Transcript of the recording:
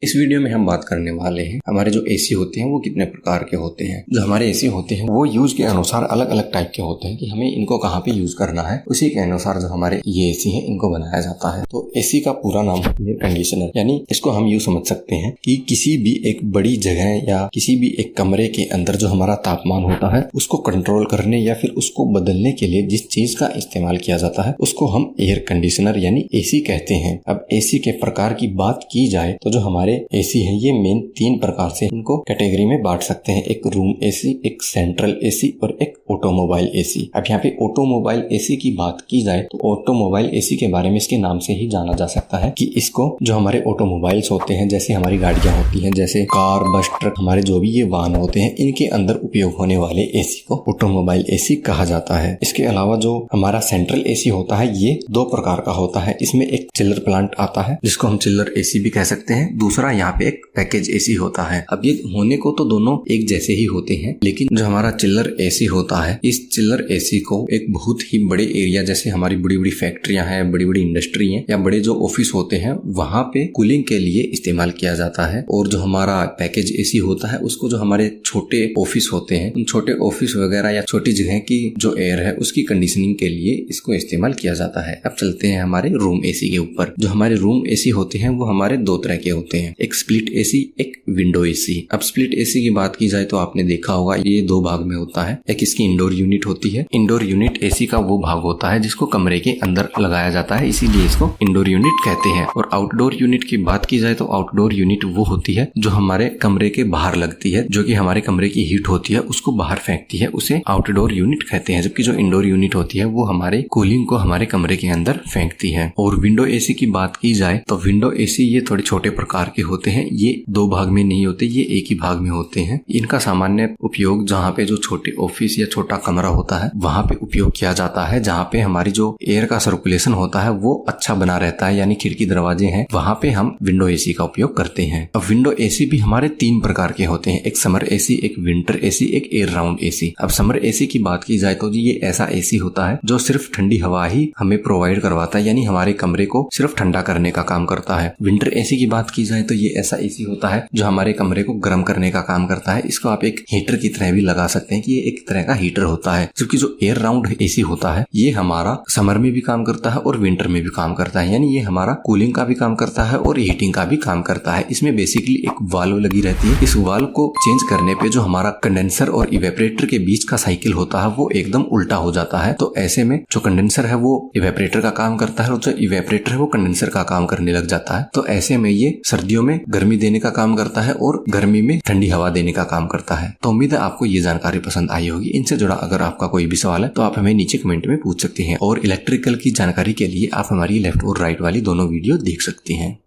इस वीडियो में हम बात करने वाले हैं हमारे जो एसी होते हैं वो कितने प्रकार के होते हैं। जो हमारे एसी होते हैं वो यूज के अनुसार अलग अलग टाइप के होते हैं कि हमें इनको कहाँ पे यूज करना है, उसी के अनुसार जो हमारे ये एसी है इनको बनाया जाता है। तो एसी का पूरा नाम है एयर कंडीशनर, यानी इसको हम यूँ समझ सकते हैं कि किसी भी एक बड़ी जगह या किसी भी एक कमरे के अंदर जो हमारा तापमान होता है उसको कंट्रोल करने या फिर उसको बदलने के लिए जिस चीज का इस्तेमाल किया जाता है उसको हम एयर कंडीशनर यानी एसी कहते हैं। अब एसी के प्रकार की बात की जाए तो जो हमारे एसी है ये मेन 3 प्रकार से इनको कैटेगरी में बांट सकते हैं। एक रूम एसी, एक सेंट्रल एसी और एक ऑटोमोबाइल एसी। अब यहाँ पे ऑटोमोबाइल एसी की बात की जाए तो ऑटोमोबाइल एसी के बारे में इसके नाम से ही जाना जा सकता है कि इसको जो हमारे ऑटोमोबाइल्स होते हैं, जैसे हमारी गाड़ियां होती हैं, जैसे कार, बस, ट्रक, हमारे जो भी ये वाहन होते हैं, इनके अंदर उपयोग होने वाले एसी को ऑटोमोबाइल एसी कहा जाता है। इसके अलावा जो हमारा सेंट्रल एसी होता है ये 2 प्रकार का होता है। इसमें एक चिलर प्लांट आता है जिसको हम चिलर एसी भी कह सकते हैं, दूसरा यहाँ पे एक पैकेज एसी होता है। अब ये होने को तो दोनों एक जैसे ही होते हैं, लेकिन जो हमारा चिल्लर एसी होता है इस चिल्लर एसी को एक बहुत ही बड़े एरिया, जैसे हमारी बड़ी बड़ी फैक्ट्रियां हैं, बड़ी बड़ी इंडस्ट्री हैं या बड़े जो ऑफिस होते हैं वहां पे कूलिंग के लिए इस्तेमाल किया जाता है। और जो हमारा पैकेज एसी होता है उसको जो हमारे छोटे ऑफिस होते हैं, उन छोटे ऑफिस वगैरह या छोटी जगह की जो एयर है उसकी कंडीशनिंग के लिए इसको इस्तेमाल किया जाता है। अब चलते हैं हमारे रूम एसी के ऊपर। जो हमारे रूम एसी होते हैं वो हमारे 2 तरह के होते हैं, एक स्प्लिट एसी, एक विंडो एसी। अब स्प्लिट एसी की बात की जाए तो आपने देखा होगा ये 2 भाग में होता है। एक इसकी इंडोर यूनिट होती है। इंडोर यूनिट एसी का वो भाग होता है जिसको कमरे के अंदर लगाया जाता है, इसीलिए इसको इंडोर यूनिट कहते हैं। और आउटडोर यूनिट की बात की जाए तो आउटडोर यूनिट वो होती है जो हमारे कमरे के बाहर लगती है, जो कि हमारे कमरे की हीट होती है उसको बाहर फेंकती है, उसे आउटडोर यूनिट कहते हैं। जबकि जो इंडोर यूनिट होती है वो हमारे कूलिंग को हमारे कमरे के अंदर फेंकती है। और विंडो एसी की बात की जाए तो विंडो एसी ये थोड़े छोटे प्रकार के होते हैं, ये 2 भाग में नहीं होते, ये एक ही भाग में होते हैं। इनका सामान्य उपयोग जहाँ पे जो छोटे ऑफिस या छोटा कमरा होता है वहां पे उपयोग किया जाता है, जहाँ पे हमारी जो एयर का सर्कुलेशन होता है वो अच्छा बना रहता है, यानी खिड़की दरवाजे हैं, वहां पे हम विंडो एसी का उपयोग करते हैं। अब विंडो एसी भी हमारे 3 प्रकार के होते हैं, एक समर एसी, एक विंटर एसी, एक एयर राउंड एसी। अब समर एसी की बात की जाए तो जी ये ऐसा एसी होता है जो सिर्फ ठंडी हवा ही हमें प्रोवाइड करवाता है, यानी हमारे कमरे को सिर्फ ठंडा करने का काम करता है। विंटर एसी की बात की जाए तो ये ऐसा एसी होता है जो हमारे कमरे को गर्म करने का काम करता है। इसको आप एक हीटर की तरह भी लगा सकते हैं कि ये एक तरह का हीटर होता है। जबकि जो एयर राउंड एसी होता है ये हमारा समर में भी काम करता है और विंटर में भी काम करता है, यानी ये हमारा कूलिंग का भी काम करता है और हीटिंग का भी काम करता है। इसमें बेसिकली एक वाल्व लगी रहती है। इस वाल्व को चेंज करने पे जो हमारा कंडेंसर और इवेपोरेटर के बीच का साइकिल होता है वो एकदम उल्टा हो जाता है। तो ऐसे में जो कंडेंसर है वो इवेपोरेटर का काम करता है और जो इवेपोरेटर है वो कंडेंसर का काम करने लग जाता है। तो ऐसे में ये सर्दियों में गर्मी देने का काम करता है और गर्मी में ठंडी हवा देने का काम करता है। तो उम्मीद है आपको ये जानकारी पसंद आई होगी। इनसे जुड़ा अगर आपका कोई भी सवाल है तो आप हमें नीचे कमेंट में पूछ सकते हैं। और इलेक्ट्रिकल की जानकारी के लिए आप हमारी लेफ्ट और राइट वाली दोनों वीडियो देख सकते हैं।